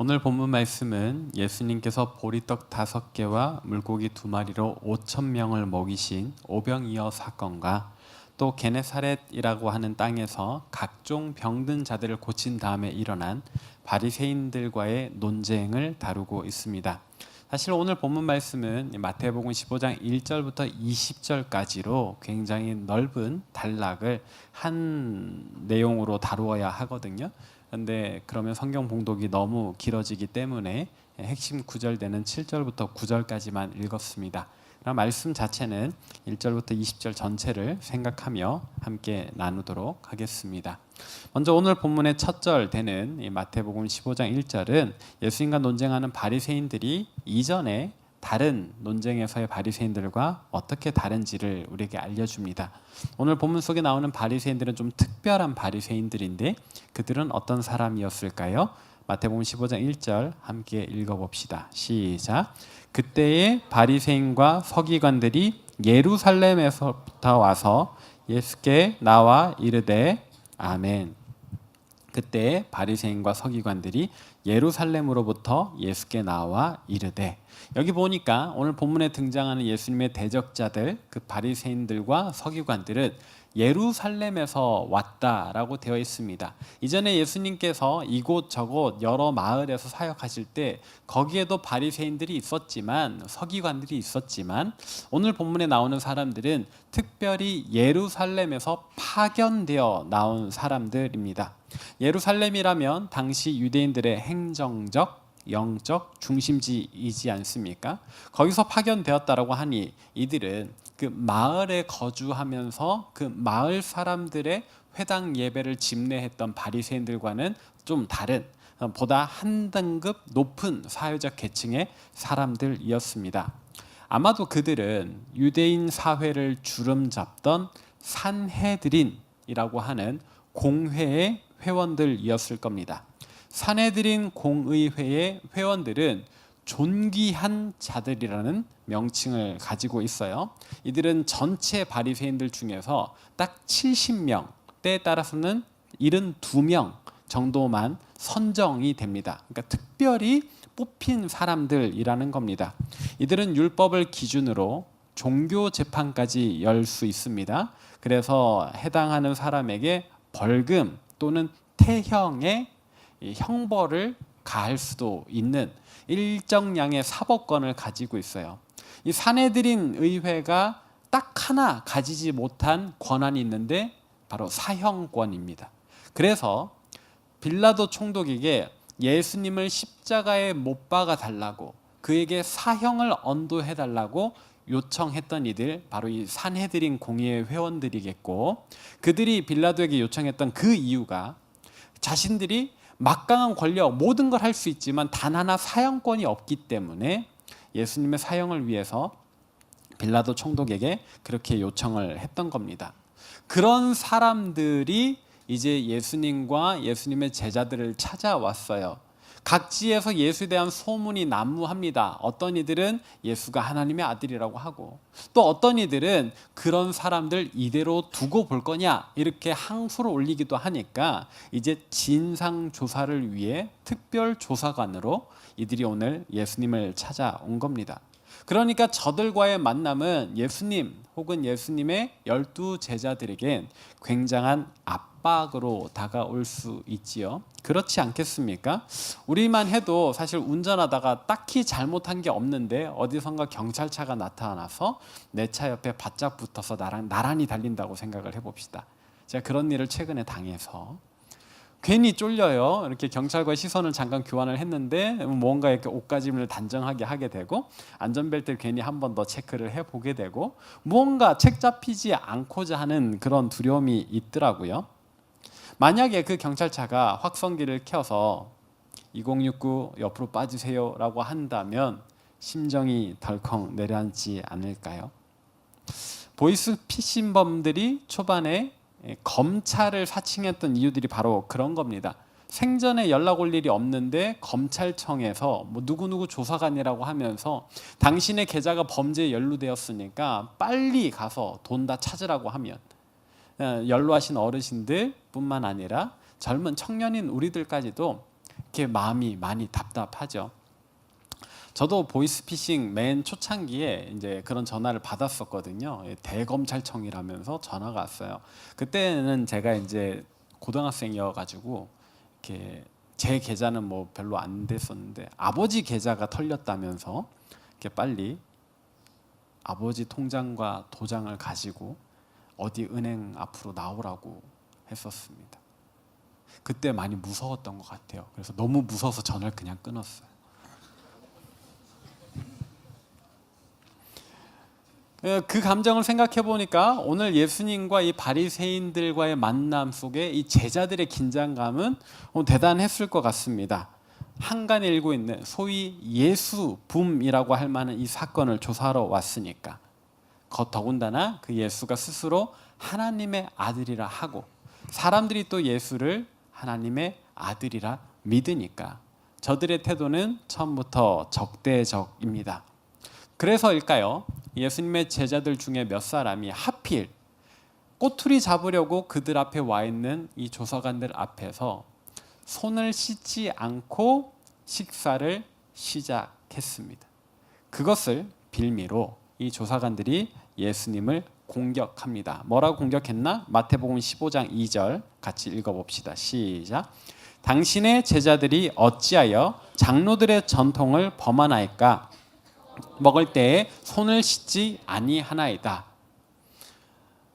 오늘 본문 말씀은 예수님께서 보리떡 5개와 물고기 2마리로 5천 명을 먹이신 오병이어 사건과 또 게네사렛이라고 하는 땅에서 각종 병든 자들을 고친 다음에 일어난 바리새인들과의 논쟁을 다루고 있습니다. 사실 오늘 본문 말씀은 마태복음 15장 1절부터 20절까지로 굉장히 넓은 단락을 한 내용으로 다루어야 하거든요. 그런데 그러면 성경 봉독이 너무 길어지기 때문에 핵심 구절 되는 7절부터 9절까지만 읽었습니다. 그럼 말씀 자체는 1절부터 20절 전체를 생각하며 함께 나누도록 하겠습니다. 먼저 오늘 본문의 첫 절 되는 마태복음 15장 1절은 예수님과 논쟁하는 바리새인들이 이전에 다른 논쟁에서의 바리새인들과 어떻게 다른지를 우리에게 알려줍니다. 오늘 본문 속에 나오는 바리새인들은 좀 특별한 바리새인들인데 그들은 어떤 사람이었을까요? 마태복음 15장 1절 함께 읽어봅시다. 시작. 그때의 바리새인과 서기관들이 예루살렘에서부터 와서 예수께 나와 이르되 아멘. 그때 바리새인과 서기관들이 예루살렘으로부터 예수께 나와 이르되, 여기 보니까 오늘 본문에 등장하는 예수님의 대적자들, 그 바리새인들과 서기관들은 예루살렘에서 왔다라고 되어 있습니다. 이전에 예수님께서 이곳저곳 여러 마을에서 사역하실 때 거기에도 바리새인들이 있었지만, 서기관들이 있었지만, 오늘 본문에 나오는 사람들은 특별히 예루살렘에서 파견되어 나온 사람들입니다. 예루살렘이라면 당시 유대인들의 행정적, 영적 중심지이지 않습니까? 거기서 파견되었다라고 하니 이들은 그 마을에 거주하면서 그 마을 사람들의 회당 예배를 집례했던 바리새인들과는 좀 다른, 보다 한 등급 높은 사회적 계층의 사람들이었습니다. 아마도 그들은 유대인 사회를 주름잡던 산헤드린이라고 하는 공회의 회원들이었을 겁니다. 산헤드린 공의회의 회원들은 존귀한 자들이라는 명칭을 가지고 있어요. 이들은 전체 바리새인들 중에서 딱 70명, 때에 따라서는 72명 정도만 선정이 됩니다. 그러니까 특별히 뽑힌 사람들이라는 겁니다. 이들은 율법을 기준으로 종교 재판까지 열 수 있습니다. 그래서 해당하는 사람에게 벌금 또는 태형의 형벌을 가할 수도 있는 일정량의 사법권을 가지고 있어요. 이 산헤드린 의회가 딱 하나 가지지 못한 권한이 있는데 바로 사형권입니다. 그래서 빌라도 총독에게 예수님을 십자가에 못 박아 달라고, 그에게 사형을 언도해 달라고 요청했던 이들, 바로 이 산헤드린 공의회 회원들이겠고, 그들이 빌라도에게 요청했던 그 이유가 자신들이 막강한 권력, 모든 걸 할 수 있지만 단 하나 사형권이 없기 때문에 예수님의 사형을 위해서 빌라도 총독에게 그렇게 요청을 했던 겁니다. 그런 사람들이 이제 예수님과 예수님의 제자들을 찾아왔어요. 각지에서 예수에 대한 소문이 난무합니다. 어떤 이들은 예수가 하나님의 아들이라고 하고, 또 어떤 이들은 그런 사람들 이대로 두고 볼 거냐 이렇게 항소를 올리기도 하니까 이제 진상 조사를 위해 특별 조사관으로 이들이 오늘 예수님을 찾아온 겁니다. 그러니까 저들과의 만남은 예수님 혹은 예수님의 12 제자들에겐 굉장한 압박으로 다가올 수 있지요. 그렇지 않겠습니까? 우리만 해도 사실 운전하다가 딱히 잘못한 게 없는데 어디선가 경찰차가 나타나서 내 차 옆에 바짝 붙어서 나랑 나란히 달린다고 생각을 해봅시다. 제가 그런 일을 최근에 당해서 괜히 쫄려요. 이렇게 경찰과의 시선을 잠깐 교환을 했는데 뭔가 이렇게 옷가짐을 단정하게 하게 되고, 안전벨트를 괜히 한 번 더 체크를 해보게 되고, 무언가 책 잡히지 않고자 하는 그런 두려움이 있더라고요. 만약에 그 경찰차가 확성기를 켜서 2069 옆으로 빠지세요 라고 한다면 심정이 덜컹 내려앉지 않을까요? 보이스피싱범들이 초반에 검찰을 사칭했던 이유들이 바로 그런 겁니다. 생전에 연락 올 일이 없는데 검찰청에서 뭐 누구누구 조사관이라고 하면서 당신의 계좌가 범죄에 연루되었으니까 빨리 가서 돈 다 찾으라고 하면, 연로하신 어르신들 뿐만 아니라 젊은 청년인 우리들까지도 이렇게 마음이 많이 답답하죠. 저도 보이스피싱 맨 초창기에 이제 그런 전화를 받았었거든요. 대검찰청이라면서 전화가 왔어요. 그때는 제가 이제 고등학생이어가지고 이렇게 제 계좌는 뭐 별로 안 됐었는데 아버지 계좌가 털렸다면서 이렇게 빨리 아버지 통장과 도장을 가지고 어디 은행 앞으로 나오라고 했었습니다. 그때 많이 무서웠던 것 같아요. 그래서 너무 무서워서 전화를 그냥 끊었어요. 그 감정을 생각해 보니까 오늘 예수님과 이 바리새인들과의 만남 속에 이 제자들의 긴장감은 대단했을 것 같습니다. 한간에 일고 있는 소위 예수 붐이라고 할 만한 이 사건을 조사하러 왔으니까, 더군다나 그 예수가 스스로 하나님의 아들이라 하고 사람들이 또 예수를 하나님의 아들이라 믿으니까 저들의 태도는 처음부터 적대적입니다. 그래서일까요? 예수님의 제자들 중에 몇 사람이 하필 꼬투리 잡으려고 그들 앞에 와 있는 이 조사관들 앞에서 손을 씻지 않고 식사를 시작했습니다. 그것을 빌미로 이 조사관들이 예수님을 공격합니다. 뭐라고 공격했나? 마태복음 15장 2절 같이 읽어봅시다. 시작. 당신의 제자들이 어찌하여 장로들의 전통을 범하나이까? 먹을 때에 손을 씻지 아니하나이다.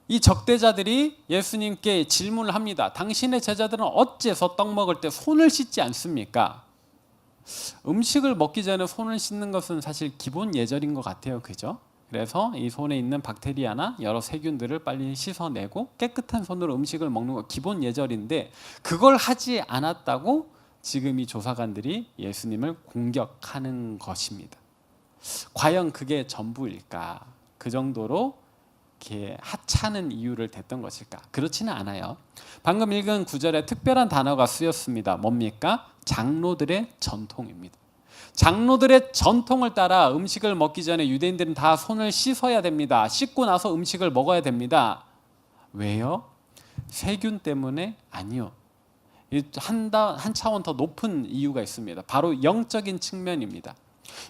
이 적대자들이 예수님께 질문을 합니다. 당신의 제자들은 어째서 떡 먹을 때 손을 씻지 않습니까? 음식을 먹기 전에 손을 씻는 것은 사실 기본 예절인 것 같아요. 그죠? 그래서 이 손에 있는 박테리아나 여러 세균들을 빨리 씻어내고 깨끗한 손으로 음식을 먹는 거 기본 예절인데, 그걸 하지 않았다고 지금 이 조사관들이 예수님을 공격하는 것입니다. 과연 그게 전부일까? 그 정도로 이렇게 하찮은 이유를 댔던 것일까? 그렇지는 않아요. 방금 읽은 구절에 특별한 단어가 쓰였습니다. 뭡니까? 장로들의 전통입니다. 장로들의 전통을 따라 음식을 먹기 전에 유대인들은 다 손을 씻어야 됩니다. 씻고 나서 음식을 먹어야 됩니다. 왜요? 세균 때문에? 아니요. 한 차원 더 높은 이유가 있습니다. 바로 영적인 측면입니다.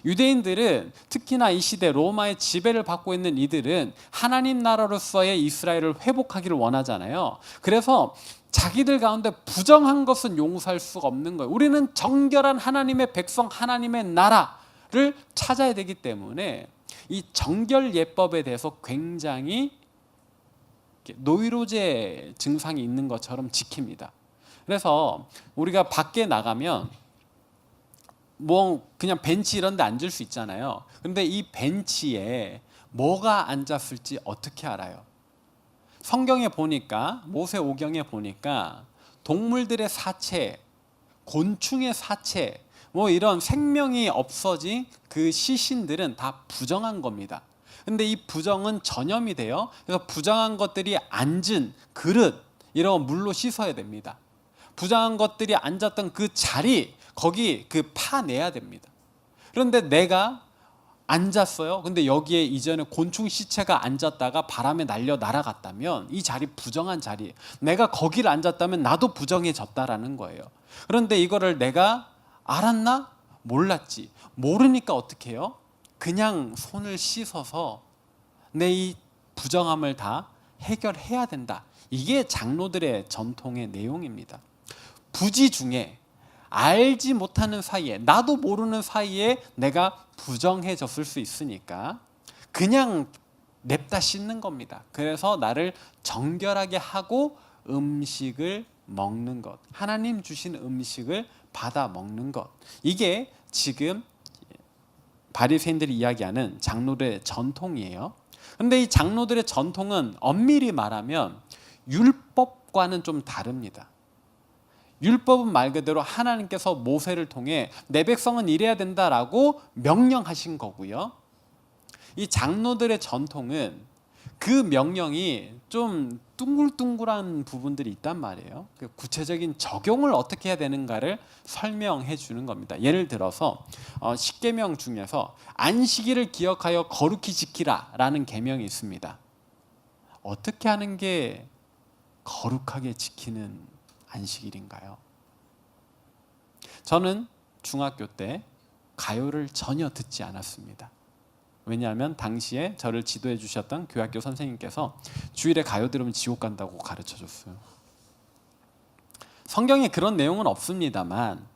유대인들은 특히나 이 시대 로마의 지배를 받고 있는 이들은 하나님 나라로서의 이스라엘을 회복하기를 원하잖아요. 그래서 자기들 가운데 부정한 것은 용서할 수가 없는 거예요. 우리는 정결한 하나님의 백성, 하나님의 나라를 찾아야 되기 때문에 이 정결 예법에 대해서 굉장히 노이로제 증상이 있는 것처럼 지킵니다. 그래서 우리가 밖에 나가면 뭐 그냥 벤치 이런 데 앉을 수 있잖아요. 그런데 이 벤치에 뭐가 앉았을지 어떻게 알아요? 성경에 보니까, 모세오경에 보니까 동물들의 사체, 곤충의 사체, 뭐 이런 생명이 없어진 그 시신들은 다 부정한 겁니다. 근데 이 부정은 전염이 돼요. 그래서 부정한 것들이 앉은 그릇 이런 거 물로 씻어야 됩니다. 부정한 것들이 앉았던 그 자리, 거기 파내야 됩니다. 그런데 내가 앉았어요. 근데 여기에 이전에 곤충 시체가 앉았다가 바람에 날려 날아갔다면 이 자리 부정한 자리, 내가 거기를 앉았다면 나도 부정해졌다라는 거예요. 그런데 이거를 내가 알았나? 몰랐지. 모르니까 어떻게 해요? 그냥 손을 씻어서 내 이 부정함을 다 해결해야 된다. 이게 장로들의 전통의 내용입니다. 부지 중에 알지 못하는 사이에, 나도 모르는 사이에 내가 부정해졌을 수 있으니까 그냥 냅다 씻는 겁니다. 그래서 나를 정결하게 하고 음식을 먹는 것, 하나님 주신 음식을 받아 먹는 것, 이게 지금 바리새인들이 이야기하는 장로들의 전통이에요. 그런데 이 장로들의 전통은 엄밀히 말하면 율법과는 좀 다릅니다. 율법은 말 그대로 하나님께서 모세를 통해 내 백성은 이래야 된다라고 명령하신 거고요. 이 장로들의 전통은 그 명령이 좀 둥글둥글한 부분들이 있단 말이에요. 구체적인 적용을 어떻게 해야 되는가를 설명해 주는 겁니다. 예를 들어서 십계명 중에서 안식일을 기억하여 거룩히 지키라 라는 계명이 있습니다. 어떻게 하는 게 거룩하게 지키는 안식일인가요? 저는 중학교 때 가요를 전혀 듣지 않았습니다. 왜냐하면 당시에 저를 지도해 주셨던 교학교 선생님께서 주일에 가요 들으면 지옥 간다고 가르쳐 줬어요. 성경에 그런 내용은 없습니다만,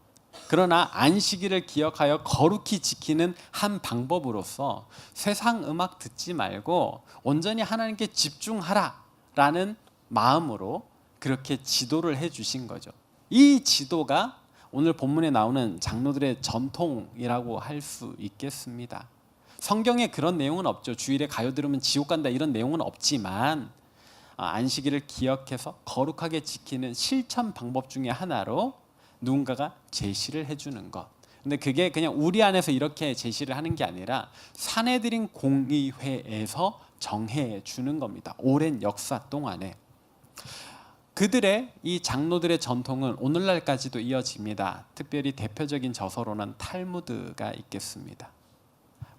그러나 안식일을 기억하여 거룩히 지키는 한 방법으로서 세상 음악 듣지 말고 온전히 하나님께 집중하라라는 마음으로 그렇게 지도를 해 주신 거죠. 이 지도가 오늘 본문에 나오는 장로들의 전통이라고 할 수 있겠습니다. 성경에 그런 내용은 없죠. 주일에 가요 들으면 지옥 간다 이런 내용은 없지만, 안식일을 기억해서 거룩하게 지키는 실천 방법 중에 하나로 누군가가 제시를 해주는 것. 근데 그게 그냥 우리 안에서 이렇게 제시를 하는 게 아니라 사내들인 공의회에서 정해 주는 겁니다. 오랜 역사 동안에. 그들의 이 장로들의 전통은 오늘날까지도 이어집니다. 특별히 대표적인 저서로는 탈무드가 있겠습니다.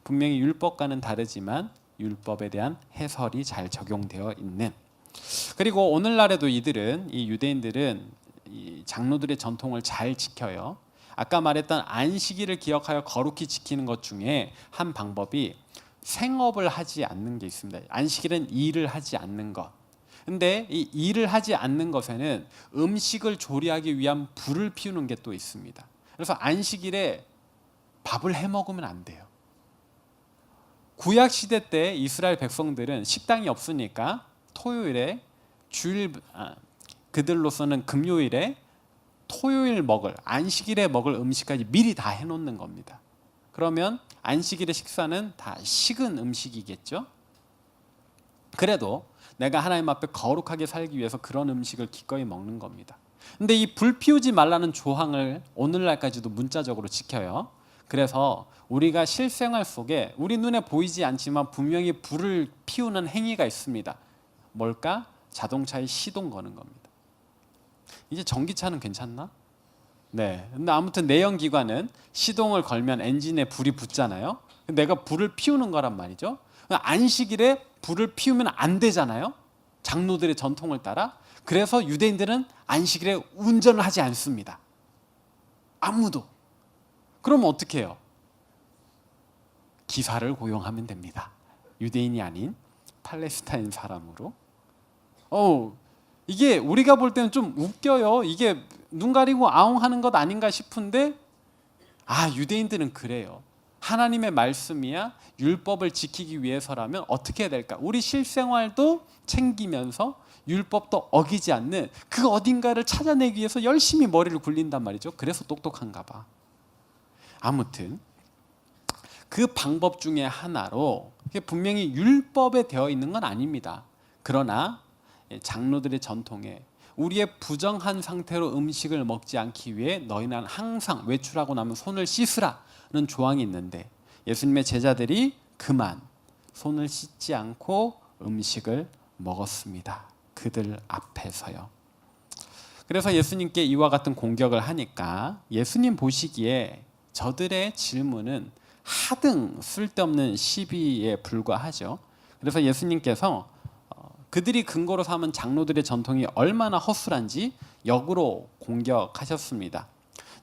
분명히 율법과는 다르지만 율법에 대한 해설이 잘 적용되어 있는, 그리고 오늘날에도 이들은, 이 유대인들은 이 장로들의 전통을 잘 지켜요. 아까 말했던 안식일을 기억하여 거룩히 지키는 것 중에 한 방법이 생업을 하지 않는 게 있습니다. 안식일은 일을 하지 않는 것. 근데 이 일을 하지 않는 것에는 음식을 조리하기 위한 불을 피우는 게 또 있습니다. 그래서 안식일에 밥을 해 먹으면 안 돼요. 구약 시대 때 이스라엘 백성들은 식당이 없으니까 토요일에 그들로서는 금요일에 토요일 먹을, 안식일에 먹을 음식까지 미리 다 해놓는 겁니다. 그러면 안식일의 식사는 다 식은 음식이겠죠. 그래도 내가 하나님 앞에 거룩하게 살기 위해서 그런 음식을 기꺼이 먹는 겁니다. 근데 이 불 피우지 말라는 조항을 오늘날까지도 문자적으로 지켜요. 그래서 우리가 실생활 속에 우리 눈에 보이지 않지만 분명히 불을 피우는 행위가 있습니다. 뭘까? 자동차에 시동 거는 겁니다. 이제 전기차는 괜찮나? 네. 근데 아무튼 내연기관은 시동을 걸면 엔진에 불이 붙잖아요. 내가 불을 피우는 거란 말이죠. 안식일에 불을 피우면 안 되잖아요. 장로들의 전통을 따라. 그래서 유대인들은 안식일에 운전을 하지 않습니다. 아무도. 그러면 어떻게 해요? 기사를 고용하면 됩니다. 유대인이 아닌 팔레스타인 사람으로. 이게 우리가 볼 때는 좀 웃겨요. 이게 눈 가리고 아웅하는 것 아닌가 싶은데, 유대인들은 그래요. 하나님의 말씀이야 율법을 지키기 위해서라면 어떻게 해야 될까? 우리 실생활도 챙기면서 율법도 어기지 않는 그 어딘가를 찾아내기 위해서 열심히 머리를 굴린단 말이죠. 그래서 똑똑한가 봐. 아무튼 그 방법 중에 하나로, 분명히 율법에 되어 있는 건 아닙니다. 그러나 장로들의 전통에 우리의 부정한 상태로 음식을 먹지 않기 위해 너희는 항상 외출하고 나면 손을 씻으라는 조항이 있는데, 예수님의 제자들이 그만 손을 씻지 않고 음식을 먹었습니다. 그들 앞에서요. 그래서 예수님께 이와 같은 공격을 하니까 예수님 보시기에 저들의 질문은 하등 쓸데없는 시비에 불과하죠. 그래서 예수님께서 그들이 근거로 삼은 장로들의 전통이 얼마나 허술한지 역으로 공격하셨습니다.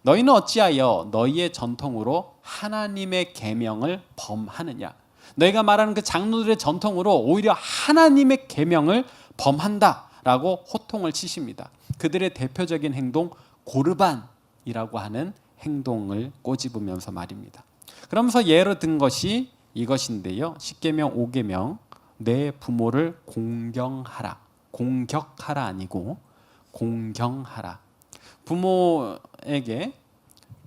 너희는 어찌하여 너희의 전통으로 하나님의 계명을 범하느냐? 너희가 말하는 그 장로들의 전통으로 오히려 하나님의 계명을 범한다라고 호통을 치십니다. 그들의 대표적인 행동 고르반이라고 하는 행동을 꼬집으면서 말입니다. 그러면서 예로 든 것이 이것인데요. 10계명 5계명 내 부모를 공경하라. 공격하라 아니고 공경하라. 부모에게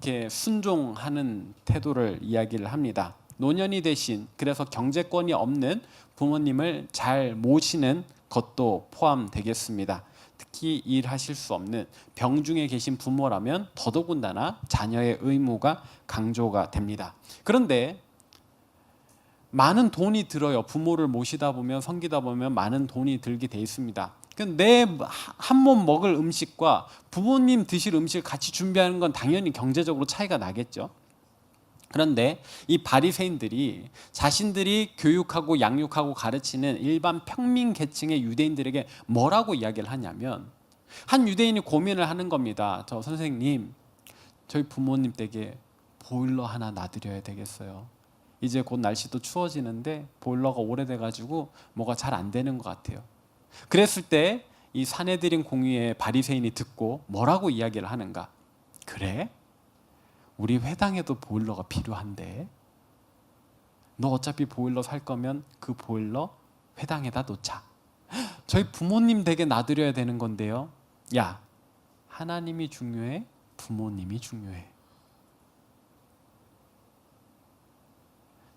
이렇게 순종하는 태도를 이야기를 합니다. 노년이 되신, 그래서 경제권이 없는 부모님을 잘 모시는 것도 포함되겠습니다. 특히 일하실 수 없는 병중에 계신 부모라면 더더군다나 자녀의 의무가 강조가 됩니다. 그런데 많은 돈이 들어요. 부모를 모시다 보면, 섬기다 보면 많은 돈이 들게 돼 있습니다. 내 한 몸 먹을 음식과 부모님 드실 음식을 같이 준비하는 건 당연히 경제적으로 차이가 나겠죠. 그런데 이 바리새인들이 자신들이 교육하고 양육하고 가르치는 일반 평민 계층의 유대인들에게 뭐라고 이야기를 하냐면, 한 유대인이 고민을 하는 겁니다. 저 선생님, 저희 부모님 댁에 보일러 하나 놔드려야 되겠어요. 이제 곧 날씨도 추워지는데 보일러가 오래돼가지고 뭐가 잘 안 되는 것 같아요. 그랬을 때 이 사내들인 공의의 바리새인이 듣고 뭐라고 이야기를 하는가? 그래? 우리 회당에도 보일러가 필요한데 너 어차피 보일러 살 거면 그 보일러 회당에다 놓자. 저희 부모님 댁에 놔드려야 되는 건데요. 야, 하나님이 중요해? 부모님이 중요해?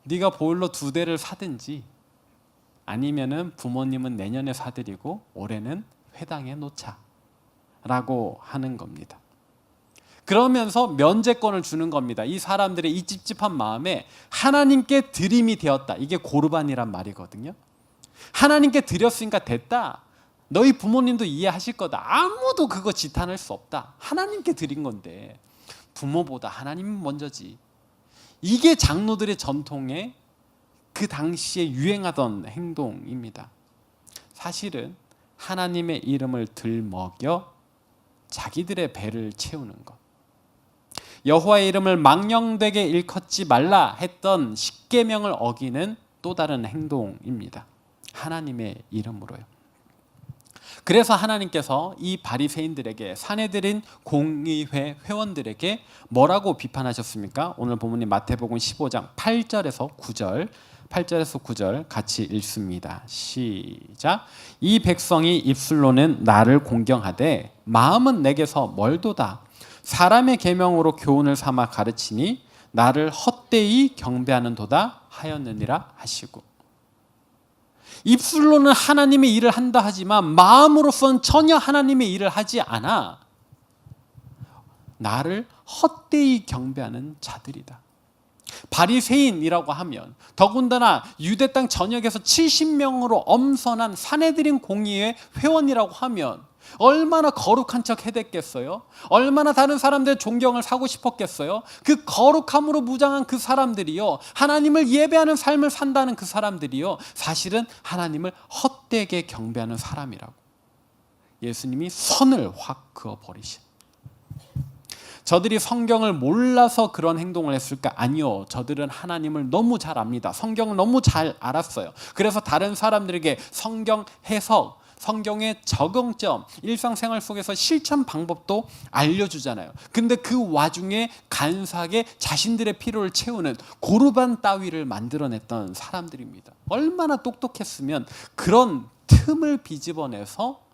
네가 보일러 2대를 사든지 아니면은 부모님은 내년에 사드리고 올해는 회당에 놓자 라고 하는 겁니다. 그러면서 면제권을 주는 겁니다. 이 사람들의 이 찝찝한 마음에 하나님께 드림이 되었다. 이게 고르반이란 말이거든요. 하나님께 드렸으니까 됐다. 너희 부모님도 이해하실 거다. 아무도 그거 지탄할 수 없다. 하나님께 드린 건데 부모보다 하나님은 먼저지. 이게 장로들의 전통의 그 당시에 유행하던 행동입니다. 사실은 하나님의 이름을 들먹여 자기들의 배를 채우는 것. 여호와의 이름을 망령되게 일컫지 말라 했던 십계명을 어기는 또 다른 행동입니다. 하나님의 이름으로요. 그래서 하나님께서 이 바리새인들에게, 사내들인 공의회 회원들에게 뭐라고 비판하셨습니까? 오늘 본문인 마태복음 15장 8절에서 9절 같이 읽습니다. 시작. 이 백성이 입술로는 나를 공경하되 마음은 내게서 멀도다. 사람의 계명으로 교훈을 삼아 가르치니 나를 헛되이 경배하는도다 하였느니라 하시고, 입술로는 하나님의 일을 한다 하지만 마음으로선 전혀 하나님의 일을 하지 않아 나를 헛되이 경배하는 자들이다. 바리새인이라고 하면 더군다나 유대 땅 전역에서 70명으로 엄선한 사내들인 공의회 회원이라고 하면 얼마나 거룩한 척 해댔겠어요? 얼마나 다른 사람들의 존경을 사고 싶었겠어요? 그 거룩함으로 무장한 그 사람들이요, 하나님을 예배하는 삶을 산다는 그 사람들이요, 사실은 하나님을 헛되게 경배하는 사람이라고 예수님이 선을 확 그어버리신. 저들이 성경을 몰라서 그런 행동을 했을까? 아니요. 저들은 하나님을 너무 잘 압니다. 성경을 너무 잘 알았어요. 그래서 다른 사람들에게 성경 해석, 성경의 적용점, 일상생활 속에서 실천 방법도 알려주잖아요. 근데 그 와중에 간사하게 자신들의 필요를 채우는 고르반 따위를 만들어냈던 사람들입니다. 얼마나 똑똑했으면 그런 틈을 비집어내서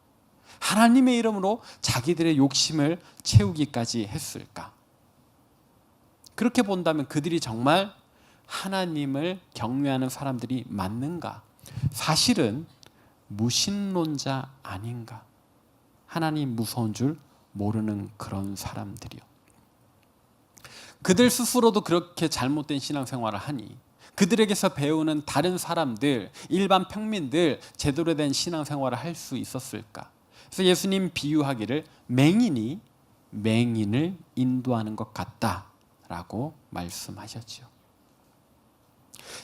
하나님의 이름으로 자기들의 욕심을 채우기까지 했을까? 그렇게 본다면 그들이 정말 하나님을 경외하는 사람들이 맞는가? 사실은 무신론자 아닌가? 하나님 무서운 줄 모르는 그런 사람들이요. 그들 스스로도 그렇게 잘못된 신앙생활을 하니 그들에게서 배우는 다른 사람들, 일반 평민들 제대로 된 신앙생활을 할 수 있었을까? 그래서 예수님 비유하기를 맹인이 맹인을 인도하는 것 같다라고 말씀하셨죠.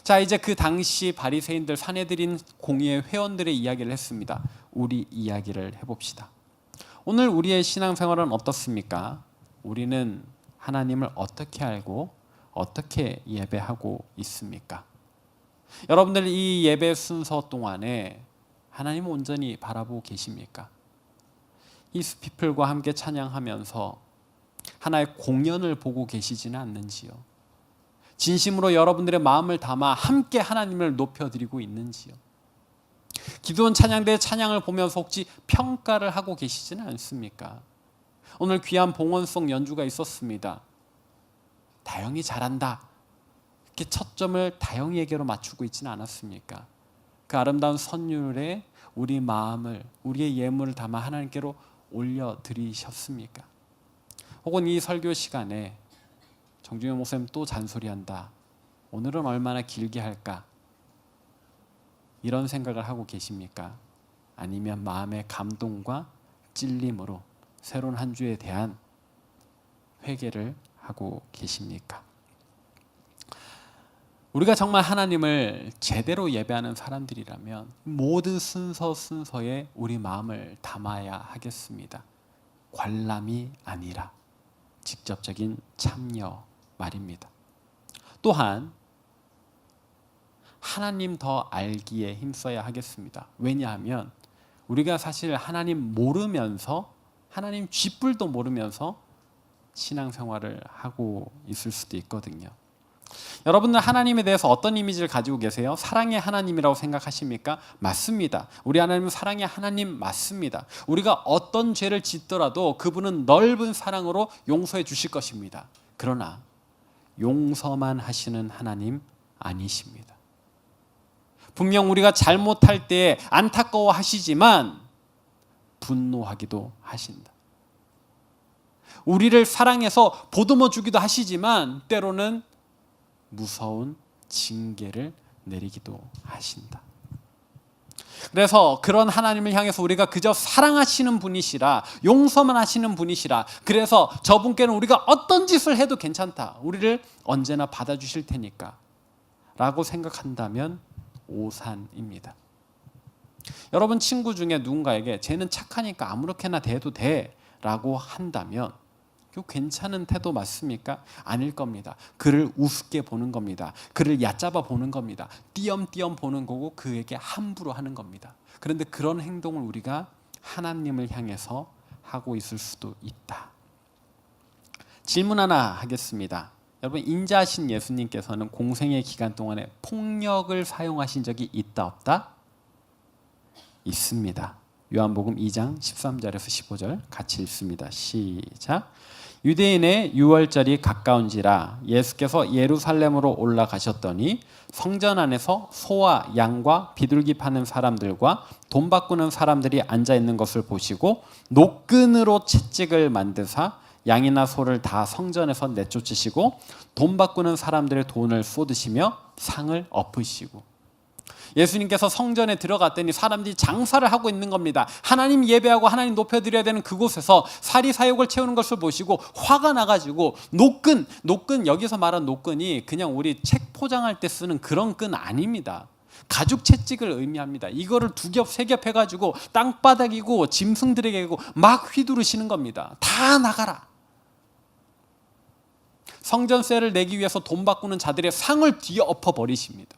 자, 이제 그 당시 바리새인들, 사내들인 공의회 회원들의 이야기를 했습니다. 우리 이야기를 해봅시다. 오늘 우리의 신앙생활은 어떻습니까? 우리는 하나님을 어떻게 알고 어떻게 예배하고 있습니까? 여러분들 이 예배 순서 동안에 하나님을 온전히 바라보고 계십니까? 히스피플과 함께 찬양하면서 하나의 공연을 보고 계시지는 않는지요? 진심으로 여러분들의 마음을 담아 함께 하나님을 높여드리고 있는지요? 기도원 찬양대의 찬양을 보면서 혹시 평가를 하고 계시지는 않습니까? 오늘 귀한 봉헌송 연주가 있었습니다. 다영이 잘한다. 이렇게 초점을 다영이에게로 맞추고 있지는 않았습니까? 그 아름다운 선율에 우리 마음을, 우리의 예물을 담아 하나님께로 올려드리셨습니까? 혹은 이 설교 시간에 정중현 목사님 또 잔소리한다. 오늘은 얼마나 길게 할까? 이런 생각을 하고 계십니까? 아니면 마음의 감동과 찔림으로 새로운 한 주에 대한 회개를 하고 계십니까? 우리가 정말 하나님을 제대로 예배하는 사람들이라면 모든 순서에 우리 마음을 담아야 하겠습니다. 관람이 아니라 직접적인 참여 말입니다. 또한 하나님 더 알기에 힘써야 하겠습니다. 왜냐하면 우리가 사실 하나님 모르면서, 하나님 쥐뿔도 모르면서 신앙생활을 하고 있을 수도 있거든요. 여러분들 하나님에 대해서 어떤 이미지를 가지고 계세요? 사랑의 하나님이라고 생각하십니까? 맞습니다. 우리 하나님은 사랑의 하나님 맞습니다. 우리가 어떤 죄를 짓더라도 그분은 넓은 사랑으로 용서해 주실 것입니다. 그러나 용서만 하시는 하나님 아니십니다. 분명 우리가 잘못할 때 안타까워 하시지만 분노하기도 하신다. 우리를 사랑해서 보듬어 주기도 하시지만 때로는 무서운 징계를 내리기도 하신다. 그래서 그런 하나님을 향해서 우리가 그저 사랑하시는 분이시라, 용서만 하시는 분이시라, 그래서 저분께는 우리가 어떤 짓을 해도 괜찮다, 우리를 언제나 받아주실 테니까 라고 생각한다면 오산입니다. 여러분 친구 중에 누군가에게 쟤는 착하니까 아무렇게나 대해도 돼 라고 한다면 그 괜찮은 태도 맞습니까? 아닐 겁니다. 그를 우습게 보는 겁니다. 그를 얕잡아 보는 겁니다. 띄엄띄엄 보는 거고 그에게 함부로 하는 겁니다. 그런데 그런 행동을 우리가 하나님을 향해서 하고 있을 수도 있다. 질문 하나 하겠습니다. 여러분 인자하신 예수님께서는 공생의 기간 동안에 폭력을 사용하신 적이 있다 없다? 있습니다. 요한복음 2장 13절에서 15절 같이 읽습니다. 시작. 유대인의 유월절이 가까운지라 예수께서 예루살렘으로 올라가셨더니 성전 안에서 소와 양과 비둘기 파는 사람들과 돈 바꾸는 사람들이 앉아 있는 것을 보시고 노끈으로 채찍을 만드사 양이나 소를 다 성전에서 내쫓으시고 돈 바꾸는 사람들의 돈을 쏟으시며 상을 엎으시고. 예수님께서 성전에 들어갔더니 사람들이 장사를 하고 있는 겁니다. 하나님 예배하고 하나님 높여드려야 되는 그곳에서 사리사욕을 채우는 것을 보시고 화가 나가지고 노끈 여기서 말한 노끈이 그냥 우리 책 포장할 때 쓰는 그런 끈 아닙니다. 가죽 채찍을 의미합니다. 이거를 두 겹, 세 겹 해가지고 땅바닥이고 짐승들에게 막 휘두르시는 겁니다. 다 나가라. 성전세를 내기 위해서 돈 바꾸는 자들의 상을 뒤엎어 버리십니다.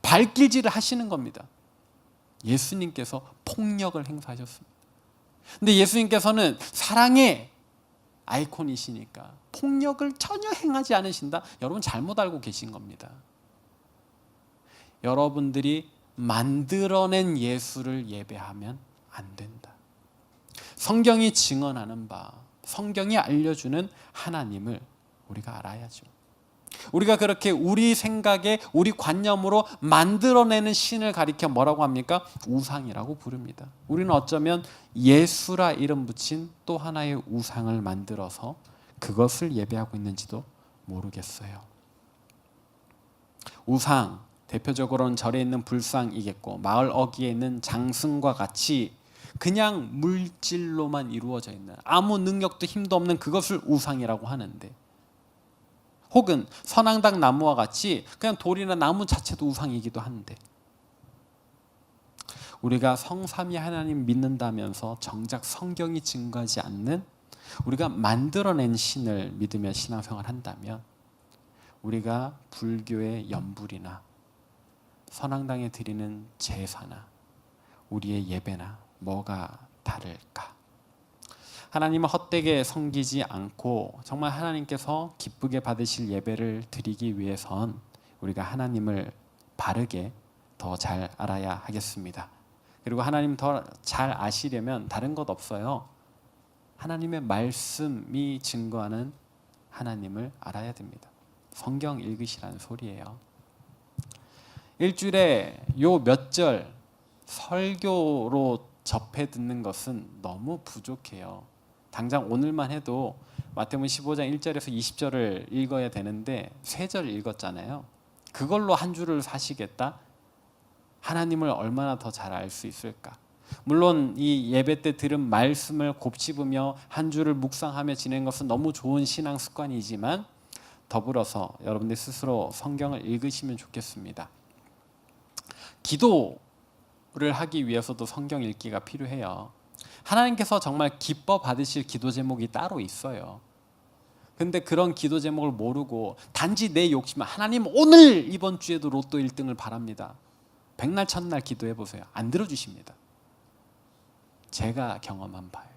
발길질을 하시는 겁니다. 예수님께서 폭력을 행사하셨습니다. 근데 예수님께서는 사랑의 아이콘이시니까 폭력을 전혀 행하지 않으신다? 여러분 잘못 알고 계신 겁니다. 여러분들이 만들어낸 예수를 예배하면 안 된다. 성경이 증언하는 바, 성경이 알려주는 하나님을 우리가 알아야죠. 우리가 그렇게 우리 생각에 우리 관념으로 만들어내는 신을 가리켜 뭐라고 합니까? 우상이라고 부릅니다. 우리는 어쩌면 예수라 이름 붙인 또 하나의 우상을 만들어서 그것을 예배하고 있는지도 모르겠어요. 우상, 대표적으로는 절에 있는 불상이겠고 마을 어귀에 있는 장승과 같이 그냥 물질로만 이루어져 있는 아무 능력도 힘도 없는 그것을 우상이라고 하는데, 혹은 선앙당 나무와 같이 그냥 돌이나 나무 자체도 우상이기도 한데, 우리가 성삼위 하나님 믿는다면서 정작 성경이 증거하지 않는 우리가 만들어낸 신을 믿으며 신앙생활을 한다면 우리가 불교의 연불이나 선앙당에 드리는 제사나 우리의 예배나 뭐가 다를까? 하나님을 헛되게 섬기지 않고 정말 하나님께서 기쁘게 받으실 예배를 드리기 위해선 우리가 하나님을 바르게 더 잘 알아야 하겠습니다. 그리고 하나님 더 잘 아시려면 다른 것 없어요. 하나님의 말씀이 증거하는 하나님을 알아야 됩니다. 성경 읽으시라는 소리예요. 일주일에 요 몇 절 설교로 접해 듣는 것은 너무 부족해요. 당장 오늘만 해도 마태복음 15장 1절에서 20절을 읽어야 되는데 3절 읽었잖아요. 그걸로 한 주를 사시겠다? 하나님을 얼마나 더 잘 알 수 있을까? 물론 이 예배 때 들은 말씀을 곱씹으며 한 주를 묵상하며 지내는 것은 너무 좋은 신앙 습관이지만 더불어서 여러분들 스스로 성경을 읽으시면 좋겠습니다. 기도를 하기 위해서도 성경 읽기가 필요해요. 하나님께서 정말 기뻐 받으실 기도 제목이 따로 있어요. 근데 그런 기도 제목을 모르고 단지 내 욕심, 하나님 오늘 이번 주에도 로또 1등을 바랍니다. 백날 첫날 기도해 보세요. 안 들어주십니다. 제가 경험한 바예요.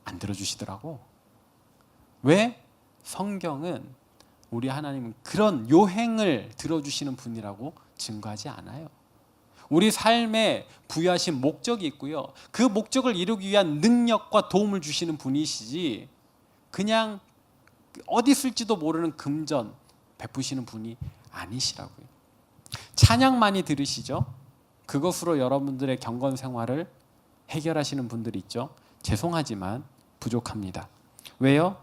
안 들어주시더라고. 왜? 성경은 우리 하나님은 그런 요행을 들어주시는 분이라고 증거하지 않아요. 우리 삶에 부여하신 목적이 있고요. 그 목적을 이루기 위한 능력과 도움을 주시는 분이시지 그냥 어디 쓸지도 모르는 금전 베푸시는 분이 아니시라고요. 찬양 많이 들으시죠? 그것으로 여러분들의 경건 생활을 해결하시는 분들이 있죠. 죄송하지만 부족합니다. 왜요?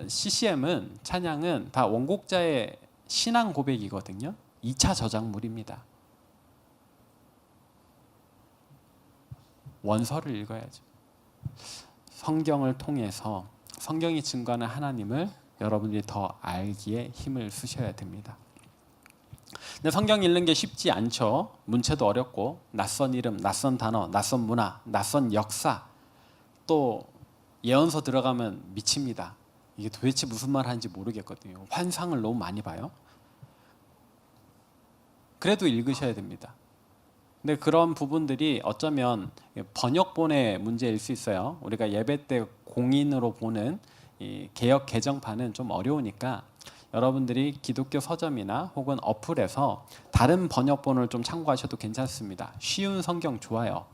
CCM은 찬양은 다 원곡자의 신앙 고백이거든요. 2차 저작물입니다. 원서를 읽어야죠. 성경을 통해서 성경이 증거하는 하나님을 여러분들이 더 알기에 힘을 쓰셔야 됩니다. 근데 성경 읽는 게 쉽지 않죠. 문체도 어렵고 낯선 이름, 낯선 단어, 낯선 문화, 낯선 역사, 또 예언서 들어가면 미칩니다. 이게 도대체 무슨 말 하는지 모르겠거든요. 환상을 너무 많이 봐요. 그래도 읽으셔야 됩니다. 근데 그런 부분들이 어쩌면 번역본의 문제일 수 있어요. 우리가 예배 때 공인으로 보는 이 개역 개정판은 좀 어려우니까 여러분들이 기독교 서점이나 혹은 어플에서 다른 번역본을 좀 참고하셔도 괜찮습니다. 쉬운 성경 좋아요.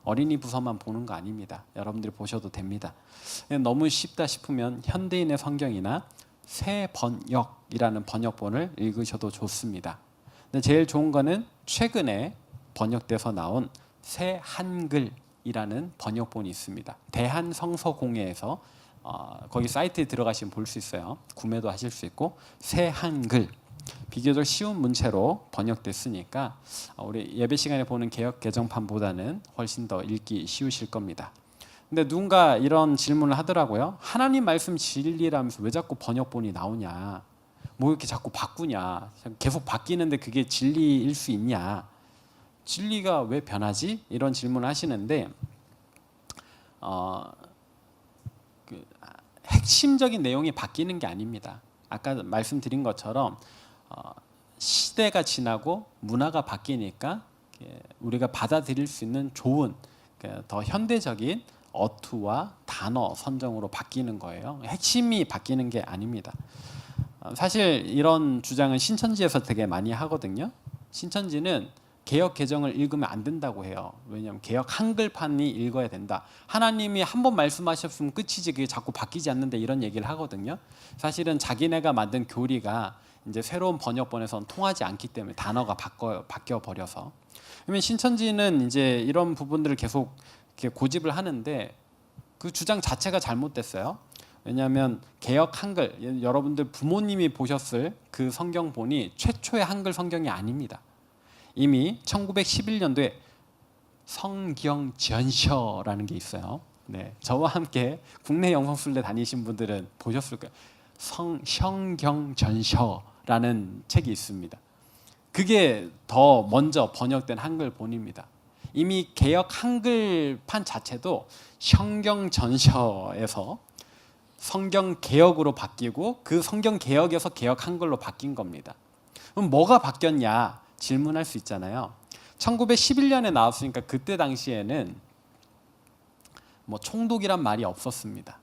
어린이 부서만 보는 거 아닙니다. 여러분들이 보셔도 됩니다. 너무 쉽다 싶으면 현대인의 성경이나 새 번역이라는 번역본을 읽으셔도 좋습니다. 근데 제일 좋은 거는 최근에 번역돼서 나온 새 한글이라는 번역본이 있습니다. 대한성서공회에서 거기 사이트에 들어가시면 볼 수 있어요. 구매도 하실 수 있고 새 한글 비교적 쉬운 문체로 번역됐으니까 우리 예배 시간에 보는 개역 개정판보다는 훨씬 더 읽기 쉬우실 겁니다. 근데 누군가 이런 질문을 하더라고요. 하나님 말씀 진리라면서 왜 자꾸 번역본이 나오냐? 뭐 이렇게 자꾸 바꾸냐? 계속 바뀌는데 그게 진리일 수 있냐? 진리가 왜 변하지? 이런 질문을 하시는데 핵심적인 내용이 바뀌는 게 아닙니다. 아까 말씀드린 것처럼 시대가 지나고 문화가 바뀌니까 우리가 받아들일 수 있는 좋은 더 현대적인 어투와 단어 선정으로 바뀌는 거예요. 핵심이 바뀌는 게 아닙니다. 사실 이런 주장은 신천지에서 되게 많이 하거든요. 신천지는 개역 개정을 읽으면 안 된다고 해요. 왜냐하면 개역 한글판이 읽어야 된다. 하나님이 한 번 말씀하셨으면 끝이지 그게 자꾸 바뀌지 않는데 이런 얘기를 하거든요. 사실은 자기네가 만든 교리가 이제 새로운 번역본에서는 통하지 않기 때문에 단어가 바뀌어 버려서. 그러면 신천지는 이제 이런 부분들을 계속 이렇게 고집을 하는데 그 주장 자체가 잘못됐어요. 왜냐하면 개역 한글, 여러분들 부모님이 보셨을 그 성경본이 최초의 한글 성경이 아닙니다. 이미 1911년도에 성경전서라는 게 있어요. 네, 저와 함께 국내 영성순례 다니신 분들은 보셨을 거예요. 성경전서라는 책이 있습니다. 그게 더 먼저 번역된 한글본입니다. 이미 개역 한글판 자체도 성경전서에서 성경 개역으로 바뀌고 그 성경 개역에서 개역 한글로 바뀐 겁니다. 그럼 뭐가 바뀌었냐 질문할 수 있잖아요. 1911년에 나왔으니까 그때 당시에는 뭐 총독이란 말이 없었습니다.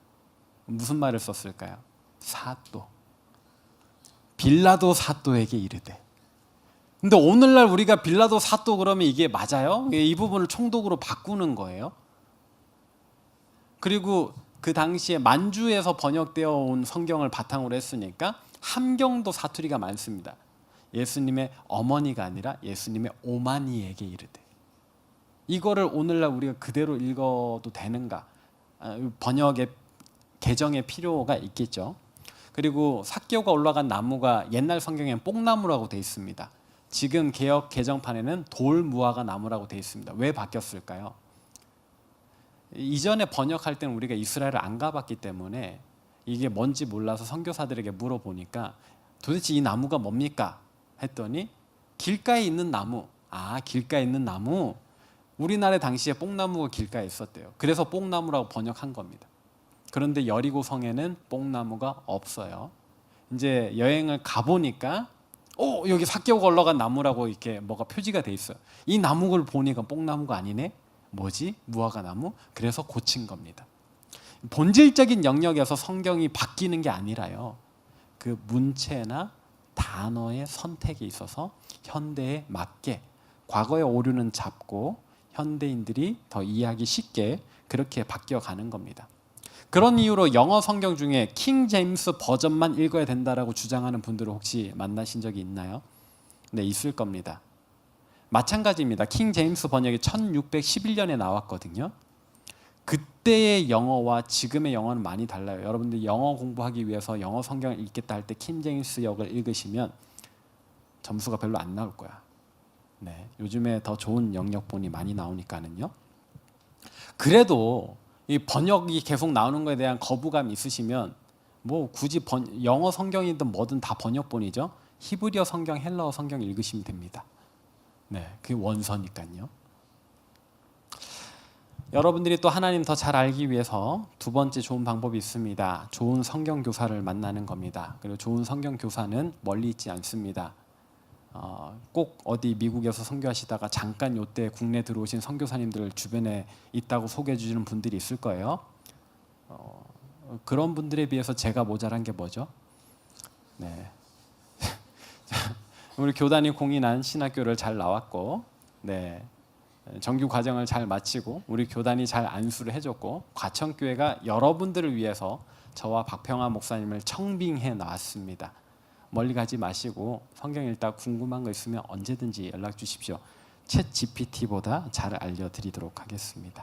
무슨 말을 썼을까요? 사또. 빌라도 사또에게 이르되. 근데 오늘날 우리가 빌라도 사또 그러면 이게 맞아요? 이 부분을 총독으로 바꾸는 거예요. 그리고 그 당시에 만주에서 번역되어 온 성경을 바탕으로 했으니까 함경도 사투리가 많습니다. 예수님의 어머니가 아니라 예수님의 오마니에게 이르되. 이거를 오늘날 우리가 그대로 읽어도 되는가? 번역의 개정의 필요가 있겠죠. 그리고 삭교가 올라간 나무가 옛날 성경에는 뽕나무라고 되어 있습니다. 지금 개역 개정판에는 돌무화과 나무라고 되어 있습니다. 왜 바뀌었을까요? 이전에 번역할 때는 우리가 이스라엘을 안 가봤기 때문에 이게 뭔지 몰라서 선교사들에게 물어보니까 도대체 이 나무가 뭡니까? 했더니 길가에 있는 나무. 아, 길가에 있는 나무. 우리나라에 당시에 뽕나무가 길가에 있었대요. 그래서 뽕나무라고 번역한 겁니다. 그런데 여리고 성에는 뽕나무가 없어요. 이제 여행을 가보니까 여기 삭개오가 올라간 나무라고 이렇게 뭐가 표지가 돼 있어요. 이 나무를 보니까 뽕나무가 아니네. 뭐지? 무화과 나무? 그래서 고친 겁니다. 본질적인 영역에서 성경이 바뀌는 게 아니라요. 그 문체나 단어의 선택에 있어서 현대에 맞게 과거의 오류는 잡고 현대인들이 더 이해하기 쉽게 그렇게 바뀌어 가는 겁니다. 그런 이유로 영어 성경 중에 킹 제임스 버전만 읽어야 된다라고 주장하는 분들을 혹시 만나신 적이 있나요? 네, 있을 겁니다. 마찬가지입니다. 킹 제임스 번역이 1611년에 나왔거든요. 그때의 영어와 지금의 영어는 많이 달라요. 여러분들 영어 공부하기 위해서 영어 성경을 읽겠다 할 때 킹 제임스 역을 읽으시면 점수가 별로 안 나올 거야. 네, 요즘에 더 좋은 영역본이 많이 나오니까는요. 그래도 이 번역이 계속 나오는 거에 대한 거부감이 있으시면 뭐 굳이 영어 성경이든 뭐든 다 번역본이죠. 히브리어 성경, 헬라어 성경 읽으시면 됩니다. 네, 그게 원서니까요. 여러분들이 또 하나님 더 잘 알기 위해서 두 번째 좋은 방법이 있습니다. 좋은 성경 교사를 만나는 겁니다. 그리고 좋은 성경 교사는 멀리 있지 않습니다. 꼭 어디 미국에서 선교하시다가 잠깐 요때 국내 들어오신 선교사님들 주변에 있다고 소개해 주시는 분들이 있을 거예요. 그런 분들에 비해서 제가 모자란 게 뭐죠? 네. 우리 교단이 공인한 신학교를 잘 나왔고, 네. 정규 과정을 잘 마치고 우리 교단이 잘 안수를 해줬고 과천교회가 여러분들을 위해서 저와 박평화 목사님을 청빙해 나왔습니다. 멀리 가지 마시고 성경 읽다 궁금한 거 있으면 언제든지 연락 주십시오. 챗 GPT보다 잘 알려드리도록 하겠습니다.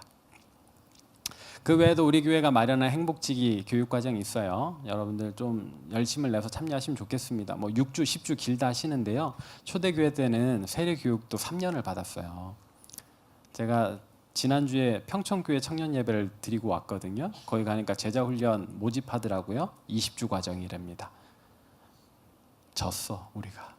그 외에도 우리 교회가 마련한 행복지기 교육과정이 있어요. 여러분들 좀 열심을 내서 참여하시면 좋겠습니다. 뭐 6주, 10주 길다 하시는데요. 초대교회 때는 세례교육도 3년을 받았어요. 제가 지난주에 평촌교회 청년 예배를 드리고 왔거든요. 거기 가니까 제자훈련 모집하더라고요. 20주 과정이랍니다. 졌어 우리가.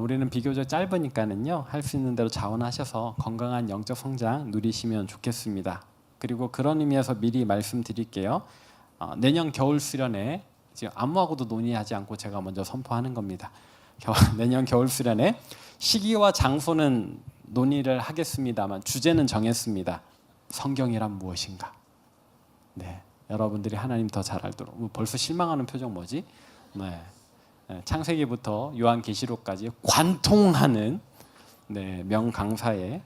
우리는 비교적 짧으니까는요. 할 수 있는 대로 자원하셔서 건강한 영적 성장 누리시면 좋겠습니다. 그리고 그런 의미에서 미리 말씀드릴게요. 내년 겨울 수련회 지금 아무하고도 논의하지 않고 제가 먼저 선포하는 겁니다. 내년 겨울 수련회 시기와 장소는 논의를 하겠습니다만 주제는 정했습니다. 성경이란 무엇인가? 네, 여러분들이 하나님 더 잘 알도록. 벌써 실망하는 표정 뭐지? 네, 창세기부터 요한계시록까지 관통하는 네, 명강사의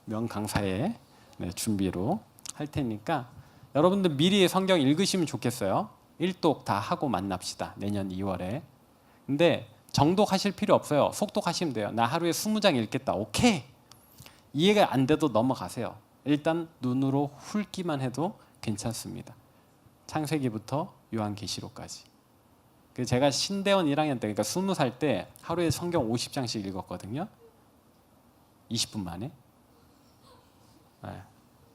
네, 준비로 할 테니까 여러분들 미리 성경 읽으시면 좋겠어요. 일독 다 하고 만납시다. 내년 2월에. 근데 정독하실 필요 없어요. 속독하시면 돼요. 나 하루에 20장 읽겠다. 오케이. 이해가 안 돼도 넘어가세요. 일단 눈으로 훑기만 해도 괜찮습니다. 창세기부터 요한계시록까지. 제가 신대원 1학년 때, 그러니까 20살 때 하루에 성경 50장씩 읽었거든요. 20분 만에. 네.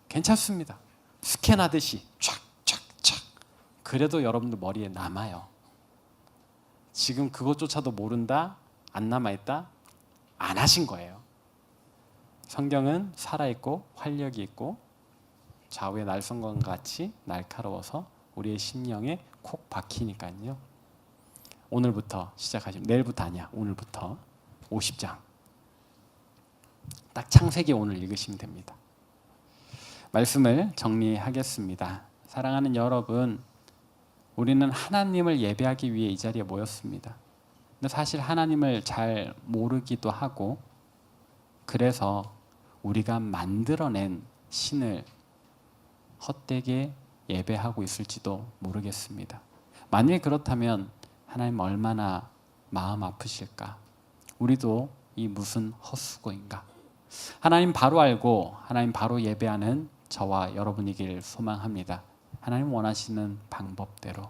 괜찮습니다. 스캔하듯이 촥촥촥. 그래도 여러분들 머리에 남아요. 지금 그것조차도 모른다, 안 남아있다, 안 하신 거예요. 성경은 살아있고 활력이 있고 좌우의 날성과 같이 날카로워서 우리의 심령에 콕 박히니까요. 오늘부터 시작하시면, 내일부터 아니야, 오늘부터 50장 딱 창세기 오늘 읽으시면 됩니다. 말씀을 정리하겠습니다. 사랑하는 여러분, 우리는 하나님을 예배하기 위해 이 자리에 모였습니다. 근데 사실 하나님을 잘 모르기도 하고 그래서 우리가 만들어낸 신을 헛되게 예배하고 있을지도 모르겠습니다. 만일 그렇다면 하나님 얼마나 마음 아프실까? 우리도 이 무슨 헛수고인가? 하나님 바로 알고 하나님 바로 예배하는 저와 여러분이길 소망합니다. 하나님 원하시는 방법대로,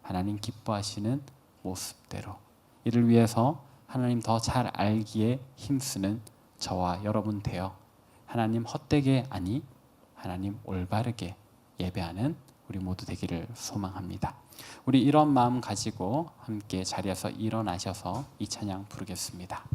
하나님 기뻐하시는 모습대로, 이를 위해서 하나님 더 잘 알기에 힘쓰는 저와 여러분 되어 하나님 헛되게 아니 하나님 올바르게 예배하는 우리 모두 되기를 소망합니다. 우리 이런 마음 가지고 함께 자리에서 일어나셔서 이 찬양 부르겠습니다.